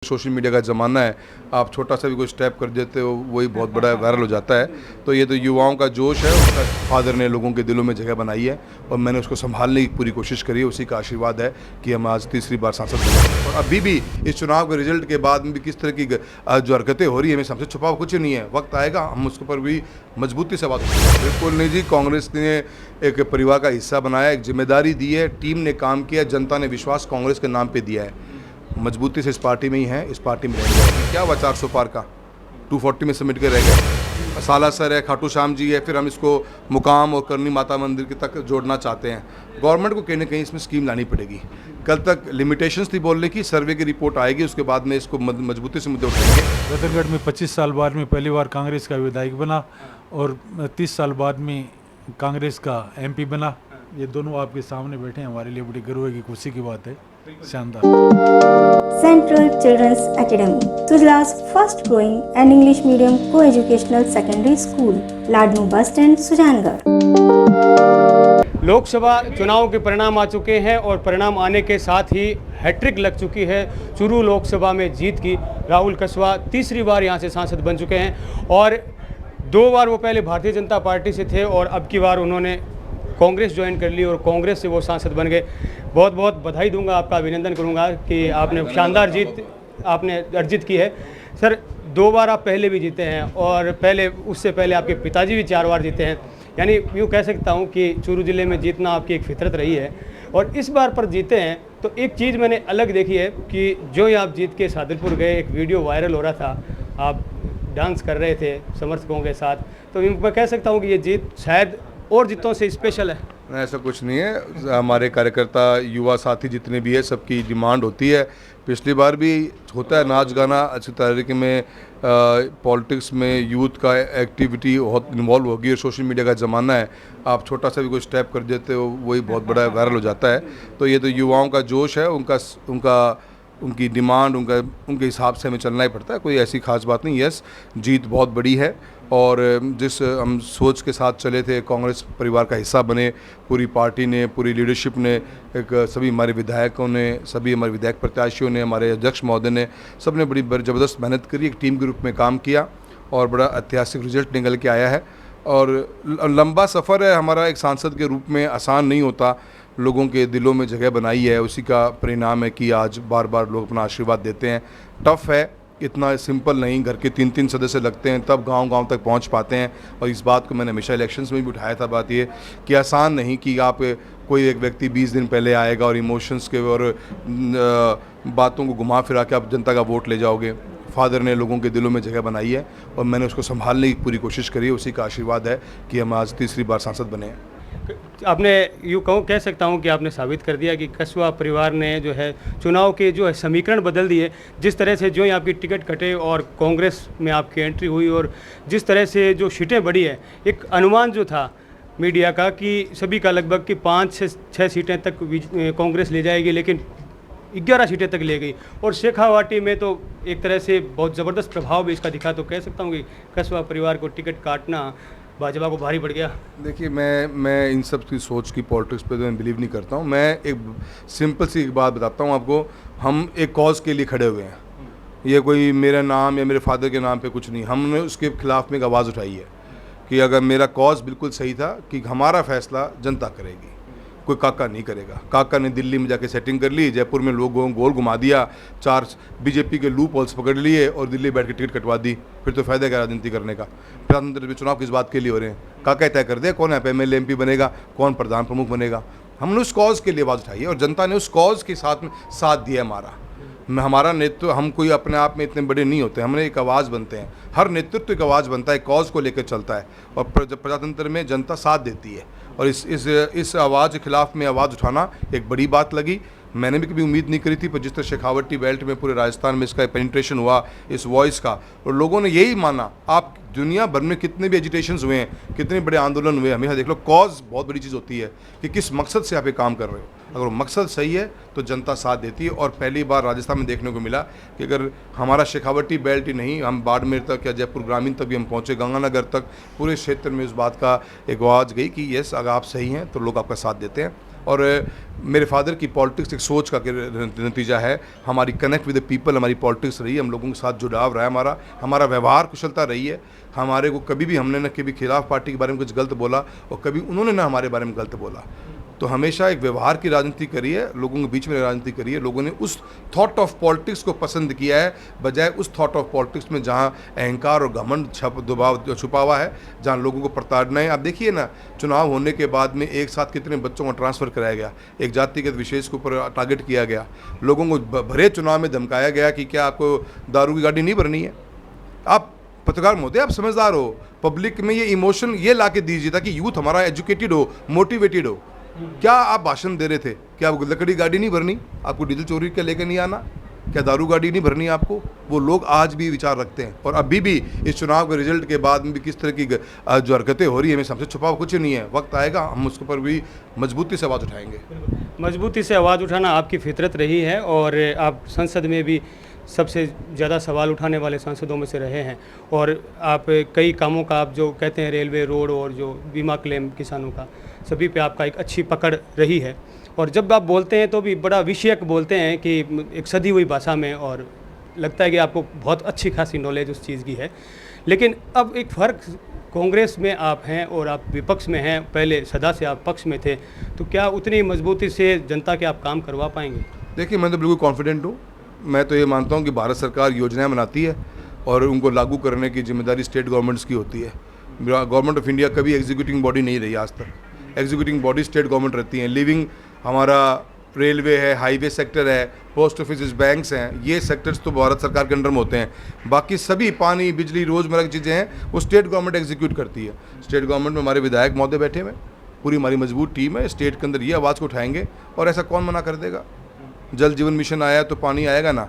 Social media का ज़माना है, आप छोटा सा भी कोई स्टेप कर देते हो वही बहुत बड़ा वायरल हो जाता है। तो ये तो युवाओं का जोश है, उसका फादर ने लोगों के दिलों में जगह बनाई है और मैंने उसको संभालने की पूरी कोशिश करी है। उसी का आशीर्वाद है कि हम आज तीसरी बार सांसद बने। और अभी भी इस चुनाव के रिजल्ट के बाद में भी किस तरह की जो हरकतें हो रही है, हमें सबसे छुपा कुछ नहीं है। वक्त आएगा हम उसके ऊपर भी मजबूती से बात करेंगे। बिल्कुल नहीं जी, कांग्रेस ने एक परिवार का हिस्सा बनाया, एक जिम्मेदारी दी है, टीम ने काम किया, जनता ने विश्वास कांग्रेस के नाम पे दिया है। मजबूती से इस पार्टी में ही हैं, इस पार्टी में रहेंगे। क्या हुआ 400 पार का 240 में सबमिट के रह गए। सालासर है, खाटू श्याम जी है, फिर हम इसको मुकाम और करनी माता मंदिर के तक जोड़ना चाहते हैं। गवर्नमेंट को कहीं ना कहीं इसमें स्कीम लानी पड़ेगी। कल तक लिमिटेशंस थी बोलने की, सर्वे की रिपोर्ट आएगी, उसके बाद में इसको मजबूती से मुद्दे उठाएंगे। रतनगढ़ में 25 साल बाद में पहली बार कांग्रेस का विधायक बना और 30 साल बाद में कांग्रेस का एमपी बना। ये दोनों आपके सामने बैठे हैं, हमारे लिए बड़ी गर्व की खुशी की बात है। शानदार। Central Children's Academy, Sujla's first growing and English medium co-educational secondary school, Ladnun bus stand, Sujangarh. Lok Sabha चुनाव के परिणाम आ चुके हैं और परिणाम आने के साथ ही हैट्रिक लग चुकी है चूरू लोकसभा में जीत की। राहुल कसवा तीसरी बार यहां से सांसद बन चुके हैं और 2 बार वो पहले भारतीय जनता पार्टी से थे और अब की बार उन्होंने कांग्रेस ज्वाइन कर ली और कांग्रेस से वो सांसद बन गए। बहुत बहुत बधाई दूंगा, आपका अभिनंदन करूंगा कि आपने शानदार जीत आपने अर्जित की है। सर, 2 बार आप पहले भी जीते हैं और उससे पहले आपके पिताजी भी 4 बार जीते हैं। यानी यूँ कह सकता हूँ कि चूरू ज़िले में जीतना आपकी एक फितरत रही है और इस बार पर जीते हैं। तो एक चीज़ मैंने अलग देखी है कि जो ही आप जीत के सादुलपुर गए, एक वीडियो वायरल हो रहा था, आप डांस कर रहे थे समर्थकों के साथ। तो मैं कह सकता हूँ कि ये जीत शायद और जीतों से स्पेशल है। ऐसा कुछ नहीं है। हमारे कार्यकर्ता युवा साथी जितने भी है, सबकी डिमांड होती है। पिछली बार भी होता है नाच गाना अच्छी तरीके में। पॉलिटिक्स में यूथ का एक्टिविटी बहुत इन्वॉल्व होगी और सोशल मीडिया का ज़माना है, आप छोटा सा भी कोई स्टेप कर देते हो वही बहुत बड़ा वायरल हो जाता है। तो ये तो युवाओं का जोश है, उनकी डिमांड, उनके हिसाब से हमें चलना ही पड़ता है। कोई ऐसी खास बात नहीं। यस, जीत बहुत बड़ी है और जिस हम सोच के साथ चले थे, कांग्रेस परिवार का हिस्सा बने, पूरी पार्टी ने, पूरी लीडरशिप ने, सभी हमारे विधायकों ने, सभी हमारे विधायक प्रत्याशियों ने, हमारे अध्यक्ष महोदय ने, सब ने बड़ी ज़बरदस्त मेहनत करी, एक टीम के रूप में काम किया और बड़ा ऐतिहासिक रिजल्ट निकल के आया है। और लंबा सफ़र है हमारा एक सांसद के रूप में, आसान नहीं होता। लोगों के दिलों में जगह बनाई है, उसी का परिणाम है कि आज बार बार लोग अपना आशीर्वाद देते हैं। टफ़ है, इतना सिंपल नहीं। घर के 3-3 सदस्य लगते हैं तब गांव-गांव तक पहुंच पाते हैं। और इस बात को मैंने हमेशा इलेक्शंस में भी उठाया था। बात ये कि आसान नहीं कि आप कोई एक व्यक्ति 20 दिन पहले आएगा और इमोशंस के और बातों को घुमा फिरा के आप जनता का वोट ले जाओगे। फादर ने लोगों के दिलों में जगह बनाई है और मैंने उसको संभालने की पूरी कोशिश करी है। उसी का आशीर्वाद है कि हम आज तीसरी बार सांसद बने हैं। आपने यूँ कह सकता हूँ कि आपने साबित कर दिया कि कसवा परिवार ने जो है चुनाव के जो है समीकरण बदल दिए। जिस तरह से जो ही आपकी टिकट कटे और कांग्रेस में आपकी एंट्री हुई और जिस तरह से जो सीटें बढ़ी है, एक अनुमान जो था मीडिया का कि सभी का लगभग कि 5 से 6 सीटें तक कांग्रेस ले जाएगी, लेकिन 11 सीटें तक ले गई। और शेखावाटी में तो एक तरह से बहुत ज़बरदस्त प्रभाव भी इसका दिखा। तो कह सकता हूँ कि कसवा परिवार को टिकट काटना भाजपा को भारी पड़ गया। देखिए, मैं इन सब की सोच की पॉलिटिक्स पे तो मैं बिलीव नहीं करता हूँ। मैं एक सिंपल सी एक बात बताता हूँ आपको। हम एक कॉज के लिए खड़े हुए हैं। ये कोई मेरा नाम या मेरे फादर के नाम पे कुछ नहीं। हमने उसके खिलाफ में एक आवाज़ उठाई है कि अगर मेरा कॉज बिल्कुल सही था कि हमारा फैसला जनता करेगी, कोई काका नहीं करेगा। काका ने दिल्ली में जाके सेटिंग कर ली, जयपुर में लोगों को गोल घुमा दिया, 4 बीजेपी के लूप होल्स पकड़ लिए और दिल्ली बैठ के टिकट कटवा दी। फिर तो फायदा क्या राजनीति करने का। प्रधानमंत्री में चुनाव किस बात के लिए हो रहे हैं? काका तय कर दे कौन एमएलए एमपी बनेगा, कौन प्रधान प्रमुख बनेगा। हमने उस कॉज के लिए आवाज़ उठाई है और जनता ने उस कॉज के साथ में साथ दिया हमारा नेतृत्व। हम कोई अपने आप में इतने बड़े नहीं होते, हमने एक आवाज़ बनते हैं। हर नेतृत्व एक आवाज़ बनता है, कॉज को लेकर चलता है और प्रजातंत्र में जनता साथ देती है। और इस आवाज़ के खिलाफ में आवाज़ उठाना एक बड़ी बात लगी। मैंने भी कभी उम्मीद नहीं करी थी, पर जिस तरह शेखावटी बेल्ट में पूरे राजस्थान में इसका पेनिट्रेशन हुआ इस वॉइस का, और लोगों ने यही माना। आप दुनिया भर में कितने भी एजिटेशंस हुए हैं, कितने बड़े आंदोलन हुए, हमेशा देख लो कॉज बहुत बड़ी चीज़ होती है कि किस मकसद से आप ये काम कर रहे हो। अगर वो मकसद सही है तो जनता साथ देती है। और पहली बार राजस्थान में देखने को मिला कि अगर हमारा शेखावटी बेल्ट ही नहीं, हम बाड़मेर तक या जयपुर ग्रामीण तक भी हम पहुँचे, गंगानगर तक, पूरे क्षेत्र में इस बात का एक आवाज़ गई कि यस, अगर आप सही हैं तो लोग आपका साथ देते हैं। और मेरे फादर की पॉलिटिक्स एक सोच का नतीजा है। हमारी कनेक्ट विद द पीपल, हमारी पॉलिटिक्स रही है, हम लोगों के साथ जुड़ाव रहा है, हमारा व्यवहार कुशलता रही है। हमारे को कभी भी हमने न कभी खिलाफ पार्टी के बारे में कुछ गलत बोला और कभी उन्होंने ना हमारे बारे में गलत बोला। तो हमेशा एक व्यवहार की राजनीति करी है, लोगों के बीच में राजनीति करी है। लोगों ने उस थॉट ऑफ पॉलिटिक्स को पसंद किया है बजाय उस थॉट ऑफ पॉलिटिक्स में जहां अहंकार और घमंड दबाव छुपा हुआ है, जहां लोगों को प्रताड़ना है। आप देखिए ना, चुनाव होने के बाद में एक साथ कितने बच्चों को ट्रांसफ़र कराया गया, एक जातिगत विशेष के ऊपर टारगेट किया गया, लोगों को भरे चुनाव में धमकाया गया कि क्या आपको दारू की गाड़ी नहीं भरनी है। आप पत्रकार महोदय, आप समझदार हो, पब्लिक में ये इमोशन ये ला के दीजिए ताकि यूथ हमारा एजुकेटेड हो, मोटिवेटेड हो। क्या आप भाषण दे रहे थे? क्या आपको लकड़ी गाड़ी नहीं भरनी? आपको डीजल चोरी के लेकर नहीं आना? क्या दारू गाड़ी नहीं भरनी आपको? वो लोग आज भी विचार रखते हैं और अभी भी इस चुनाव के रिजल्ट के बाद में भी किस तरह की जो हरकतें हो रही है, हमें सबसे छुपा कुछ नहीं है। वक्त आएगा हम उसके ऊपर भी मजबूती से आवाज़ उठाएंगे। मजबूती से आवाज़ उठाना आपकी फितरत रही है और आप संसद में भी सबसे ज़्यादा सवाल उठाने वाले सांसदों में से रहे हैं और आप कई कामों का, आप जो कहते हैं रेलवे, रोड और जो बीमा क्लेम किसानों का, सभी पे आपका एक अच्छी पकड़ रही है। और जब आप बोलते हैं तो भी बड़ा विषयक बोलते हैं कि एक सदी हुई भाषा में, और लगता है कि आपको बहुत अच्छी खासी नॉलेज उस चीज़ की है। लेकिन अब एक फ़र्क, कांग्रेस में आप हैं और आप विपक्ष में हैं, पहले सदा से आप पक्ष में थे, तो क्या उतनी मजबूती से जनता के आप काम करवा पाएंगे? देखिए, मैं तो बिल्कुल कॉन्फिडेंट हूँ। मैं तो ये मानता हूँ कि भारत सरकार योजनाएं बनाती है और उनको लागू करने की जिम्मेदारी स्टेट गवर्नमेंट्स की होती है। गवर्नमेंट ऑफ इंडिया कभी एग्जीक्यूटिंग बॉडी नहीं रही आज तक। एग्जीक्यूटिंग बॉडी स्टेट गवर्नमेंट रहती हैं। लिविंग हमारा रेलवे है, हाईवे सेक्टर है, पोस्ट ऑफिस, बैंक्स हैं, ये सेक्टर्स तो भारत सरकार के अंडर में होते हैं। बाकी सभी पानी, बिजली, रोज़मर्रा की चीज़ें हैं वो स्टेट गवर्नमेंट एग्जीक्यूट करती है। स्टेट गवर्नमेंट में हमारे विधायक महोदय बैठे हुए, पूरी हमारी मजबूत टीम है। स्टेट के अंदर ये आवाज़ को उठाएंगे और ऐसा कौन मना कर देगा? जल जीवन मिशन आया तो पानी आएगा ना।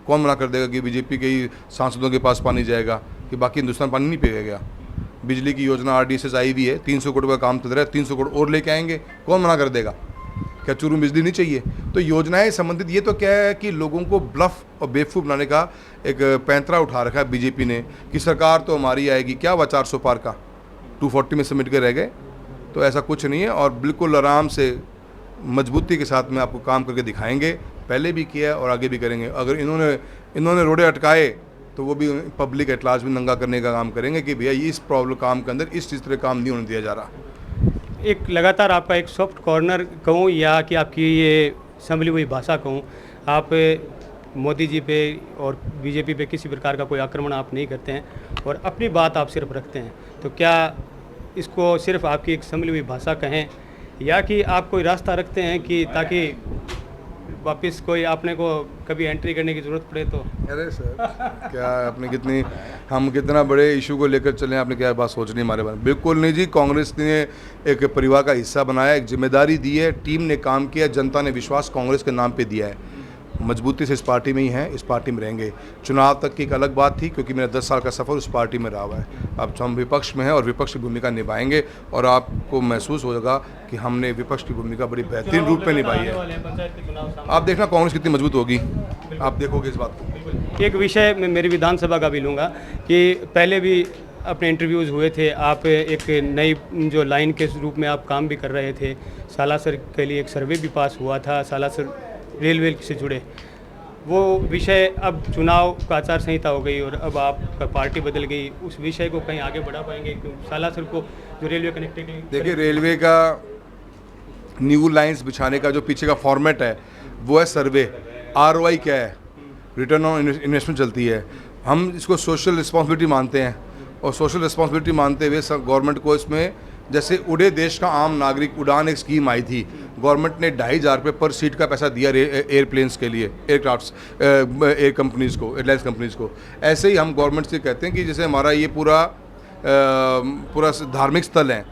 कौन मना कर देगा कि बीजेपी के ही सांसदों के पास पानी जाएगा कि बाकी हिंदुस्तान पानी नहीं पिएगा? बिजली की योजना आरडीएसएस आई हुई है, 300 करोड़ का काम चल रहा है, 300 करोड़ और लेके आएंगे, कौन मना कर देगा? क्या चूरू बिजली नहीं चाहिए? तो योजनाएं संबंधित, ये तो क्या है कि लोगों को ब्लफ और बेवकूफ़ बनाने का एक पैंतरा उठा रखा है बीजेपी ने कि सरकार तो हमारी आएगी। क्या हुआ 400 पार का? 240 में सबमिट कर रह गए। तो ऐसा कुछ नहीं है और बिल्कुल आराम से मजबूती के साथ में आपको काम करके दिखाएंगे। पहले भी किया और आगे भी करेंगे। अगर इन्होंने रोड़े अटकाए तो वो भी पब्लिक एट लार्ज में नंगा करने का काम करेंगे कि भैया इस प्रॉब्लम काम के अंदर इस तरह काम नहीं होने दिया जा रहा। एक लगातार आपका एक सॉफ्ट कॉर्नर कहूँ या कि आपकी ये संभली हुई भाषा कहूँ, आप मोदी जी पे और बीजेपी पे किसी प्रकार का कोई आक्रमण आप नहीं करते हैं और अपनी बात आप सिर्फ रखते हैं। तो क्या इसको सिर्फ आपकी एक संभली हुई भाषा कहें या कि आप कोई रास्ता रखते हैं कि ताकि वापस कोई आपने को कभी एंट्री करने की ज़रूरत पड़े तो? अरे सर, क्या आपने हम कितना बड़े इशू को लेकर चले, आपने क्या बात सोचनी हमारे बारे में? बिल्कुल नहीं जी। कांग्रेस ने एक परिवार का हिस्सा बनाया, एक जिम्मेदारी दी है, टीम ने काम किया, जनता ने विश्वास कांग्रेस के नाम पे दिया है। मजबूती से इस पार्टी में ही हैं, इस पार्टी में रहेंगे। चुनाव तक की एक अलग बात थी क्योंकि मेरा 10 साल का सफ़र उस पार्टी में रहा हुआ है। अब हम विपक्ष में हैं और विपक्ष की भूमिका निभाएंगे और आपको महसूस होगा कि हमने विपक्ष की भूमिका बड़ी बेहतरीन रूप में निभाई है। आप देखना कांग्रेस कितनी मजबूत होगी, आप देखोगे इस बात को। एक विषय मैं मेरी विधानसभा का भी लूँगा कि पहले भी अपने इंटरव्यूज़ हुए थे, आप एक नई जो लाइन के रूप में आप काम भी कर रहे थे। सालासर के लिए एक सर्वे भी पास हुआ था, सालासर रेलवे से जुड़े। वो विषय अब चुनाव का आचार संहिता हो गई और अब आपका पार्टी बदल गई, उस विषय को कहीं आगे बढ़ा पाएंगे? सालासर को जो रेलवे कनेक्टिविटी, देखिए रेलवे का न्यू लाइंस बिछाने का जो पीछे का फॉर्मेट है वो है सर्वे। ROI क्या है? रिटर्न ऑन इन्वेस्टमेंट चलती है। हम इसको सोशल रिस्पॉन्सिबिलिटी मानते हैं और सोशल रिस्पॉन्सिबिलिटी मानते हुए गवर्नमेंट को इसमें, जैसे उड़े देश का आम नागरिक उड़ान एक स्कीम आई थी, गवर्नमेंट ने 2,500 रुपये पर सीट का पैसा दिया एयरप्लेन्स के लिए, एयरक्राफ्ट्स, एयर कंपनीज़ को, एयरलाइंस कंपनीज़ को। ऐसे ही हम गवर्नमेंट से कहते हैं कि जैसे हमारा ये पूरा धार्मिक स्थल है,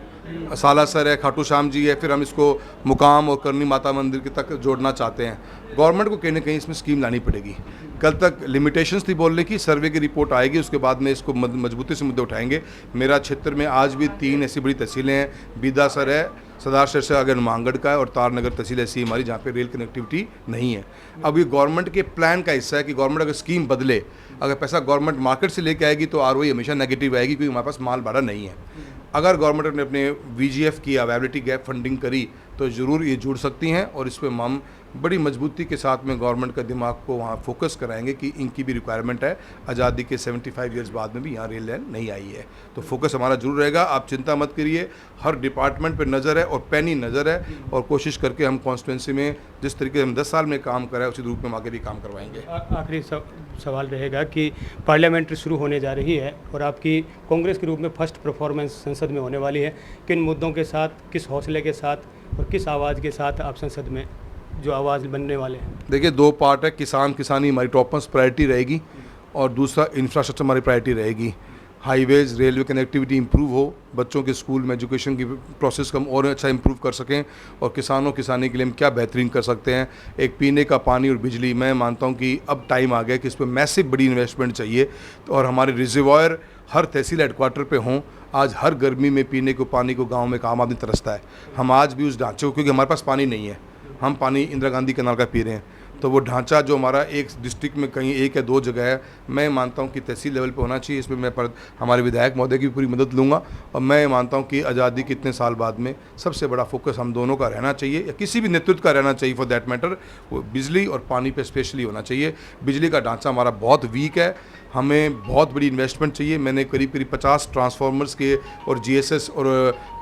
सालासर है, खाटू श्याम जी है, फिर हम इसको मुकाम और करनी माता मंदिर के तक जोड़ना चाहते हैं। गवर्नमेंट को कहीं ना कहीं इसमें स्कीम लानी पड़ेगी। कल तक लिमिटेशंस थी बोलने की, सर्वे की रिपोर्ट आएगी, उसके बाद में इसको मजबूती से मुद्दे उठाएंगे। मेरा क्षेत्र में आज भी 3 ऐसी बड़ी तहसीलें हैं, बीदासर है, सदाशर से अगर मांगड़ का है और तारनगर तहसील ऐसी हमारी जहाँ पे रेल कनेक्टिविटी नहीं है। अब ये गवर्नमेंट के प्लान का हिस्सा है कि गवर्नमेंट अगर स्कीम बदले, अगर पैसा गवर्नमेंट मार्केट से लेके आएगी तो ROI हमेशा नेगेटिव आएगी क्योंकि हमारे पास माल भाड़ा नहीं है। अगर गवर्नमेंट ने अपने VGF की, अवेबिलिटी गैप फंडिंग करी, तो ज़रूर ये जुड़ सकती हैं और इस पर हम बड़ी मजबूती के साथ में गवर्नमेंट का दिमाग को वहाँ फोकस कराएंगे कि इनकी भी रिक्वायरमेंट है। आज़ादी के 75 ईयर्स बाद में भी यहाँ रेल लाइन नहीं आई है, तो फोकस हमारा जरूर रहेगा। आप चिंता मत करिए, हर डिपार्टमेंट पर नज़र है और पैनी नज़र है, और कोशिश करके हम कॉन्स्टिट्यूंसी में जिस तरीके से हम 10 साल में काम कर रहे हैं उसी रूप में हम आगे भी काम करवाएंगे। आखिरी सवाल रहेगा कि पार्लियामेंट्री शुरू होने जा रही है और आपकी कांग्रेस के रूप में फर्स्ट परफॉर्मेंस संसद में होने वाली है। किन मुद्दों के साथ, किस हौसले के साथ और किस आवाज़ के साथ आप संसद में जो आवाज़ बनने वाले हैं? देखिए, दो पार्ट है, किसानी हमारी टॉप मोस्ट प्रायोरिटी रहेगी और दूसरा इंफ्रास्ट्रक्चर हमारी प्रायोरिटी रहेगी। हाईवेज, रेलवे कनेक्टिविटी इंप्रूव हो, बच्चों के स्कूल में एजुकेशन की प्रोसेस को हम और अच्छा इंप्रूव कर सकें, और किसानी के लिए हम क्या बेहतरीन कर सकते हैं। एक पीने का पानी और बिजली, मैं मानता हूं कि अब टाइम आ गया कि इस पर मैसिव बड़ी इन्वेस्टमेंट चाहिए, और हमारे रिजर्वायर हर तहसील हेडक्वार्टर पे हों। आज हर गर्मी में पीने को पानी को गाँव में आम आदमी तरसता है, हम आज भी उस ढांचे को, क्योंकि हमारे पास पानी नहीं है, हम पानी इंदिरा गांधी कैनाल का पी रहे हैं, तो वो ढांचा जो हमारा एक डिस्ट्रिक्ट में कहीं एक या दो जगह है, मैं मानता हूं कि तहसील लेवल पे होना चाहिए। इसमें मैं हमारे विधायक महोदय की पूरी मदद लूँगा, और मैं मानता हूं कि आज़ादी के इतने साल बाद में सबसे बड़ा फोकस हम दोनों का रहना चाहिए, या किसी भी नेतृत्व का रहना चाहिए फॉर दैट मैटर, वो बिजली और पानी पे स्पेशली होना चाहिए। बिजली का ढांचा हमारा बहुत वीक है, हमें बहुत बड़ी इन्वेस्टमेंट चाहिए। मैंने करीब 50 ट्रांसफार्मर्स के और GSS और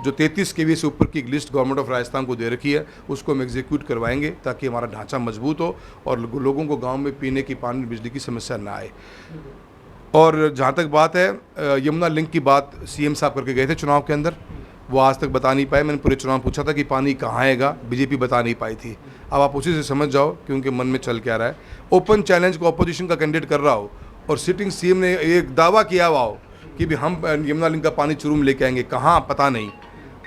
जो 33 kV से ऊपर की एक लिस्ट गवर्नमेंट ऑफ राजस्थान को दे रखी है, उसको हम एग्जीक्यूट करवाएंगे ताकि हमारा ढांचा मजबूत हो और लोगों को गांव में पीने की पानी बिजली की समस्या ना आए। और जहां तक बात है यमुना लिंक की बात, CM साहब करके गए थे चुनाव के अंदर, वो आज तक बता नहीं पाए। मैंने पूरे चुनाव पूछा था कि पानी कहाँ आएगा, बीजेपी बता नहीं पाई थी। अब आप उसी से समझ जाओ कि उनके मन में चल क्या रहा है। ओपन चैलेंज को अपोजिशन का कैंडिडेट कर रहा हो और सिटिंग CM ने एक दावा किया हुआ हो कि भी हम यमुना लिंक का पानी चुरू में लेके आएंगे, कहाँ पता नहीं,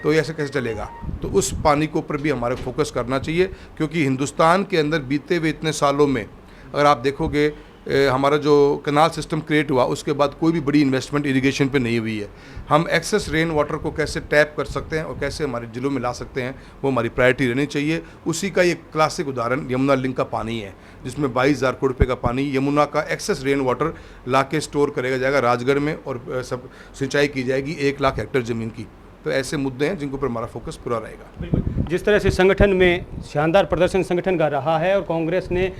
तो ऐसे कैसे चलेगा। तो उस पानी के ऊपर भी हमारे फोकस करना चाहिए, क्योंकि हिंदुस्तान के अंदर बीते हुए इतने सालों में अगर आप देखोगे हमारा जो कैनाल सिस्टम क्रिएट हुआ उसके बाद कोई भी बड़ी इन्वेस्टमेंट इरिगेशन पे नहीं हुई है। हम एक्सेस रेन वाटर को कैसे टैप कर सकते हैं और कैसे हमारे जिलों में ला सकते हैं, वो हमारी प्रायोरिटी रहनी चाहिए। उसी का एक क्लासिक उदाहरण यमुना लिंक का पानी है, जिसमें 22,000 करोड़ रुपये का पानी यमुना का एक्सेस रेन वाटर ला के स्टोर करेगा जाएगा राजगढ़ में, और सब सिंचाई की जाएगी 1 लाख हेक्टेयर ज़मीन की। तो ऐसे मुद्दे हैं जिनके ऊपर हमारा फोकस पूरा रहेगा। बिल्कुल, जिस तरह से संगठन में शानदार प्रदर्शन संगठन का रहा है और कांग्रेस ने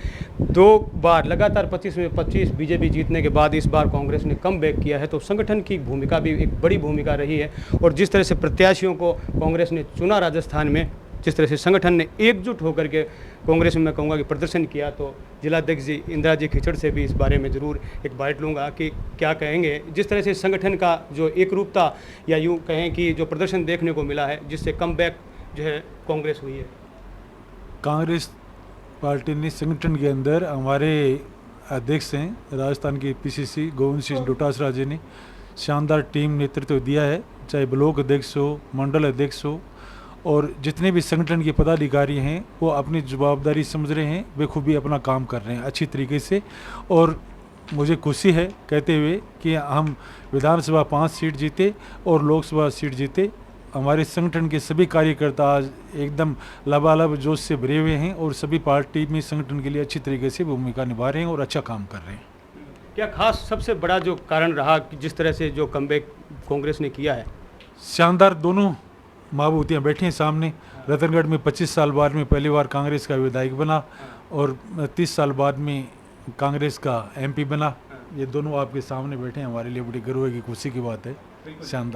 2 बार लगातार 25 में 25 बीजेपी जीतने के बाद इस बार कांग्रेस ने कम बैक किया है, तो संगठन की भूमिका भी एक बड़ी भूमिका रही है। और जिस तरह से प्रत्याशियों को कांग्रेस ने चुना राजस्थान में, जिस तरह से संगठन ने एकजुट होकर के कांग्रेस में मैं कहूँगा कि प्रदर्शन किया, तो जिलाध्यक्ष जी इंदिरा जी खिचड़ से भी इस बारे में ज़रूर एक बाइट लूँगा कि क्या कहेंगे। जिस तरह से संगठन का जो एकरूपता या यूँ कहें कि जो प्रदर्शन देखने को मिला है, जिससे कम बैक जो है कांग्रेस हुई है। कांग्रेस पार्टी ने संगठन के अंदर, हमारे अध्यक्ष हैं राजस्थान के PCC गोविंद सिंह डोटासरा जी ने शानदार टीम नेतृत्व दिया है, चाहे ब्लॉक अध्यक्ष हो, मंडल अध्यक्ष हो, और जितने भी संगठन के पदाधिकारी हैं वो अपनी जवाबदारी समझ रहे हैं, बेखूबी अपना काम कर रहे हैं अच्छी तरीके से। और मुझे खुशी है कहते हुए कि हम विधानसभा 5 सीट जीते और लोकसभा सीट जीते। हमारे संगठन के सभी कार्यकर्ता आज एकदम लबालब जोश से भरे हुए हैं और सभी पार्टी में संगठन के लिए अच्छी तरीके से भूमिका निभा रहे हैं और अच्छा काम कर रहे हैं। क्या खास सबसे बड़ा जो कारण रहा कि जिस तरह से जो कमबैक कांग्रेस ने किया है? शानदार, दोनों महाभूतियाँ बैठी हैं सामने। रतनगढ़ में 25 साल बाद में पहली बार कांग्रेस का विधायक बना और 30 साल बाद में कांग्रेस का MP बना। ये दोनों आपके सामने बैठे हैं, हमारे लिए बड़ी गर्व की खुशी की बात है। शानदार।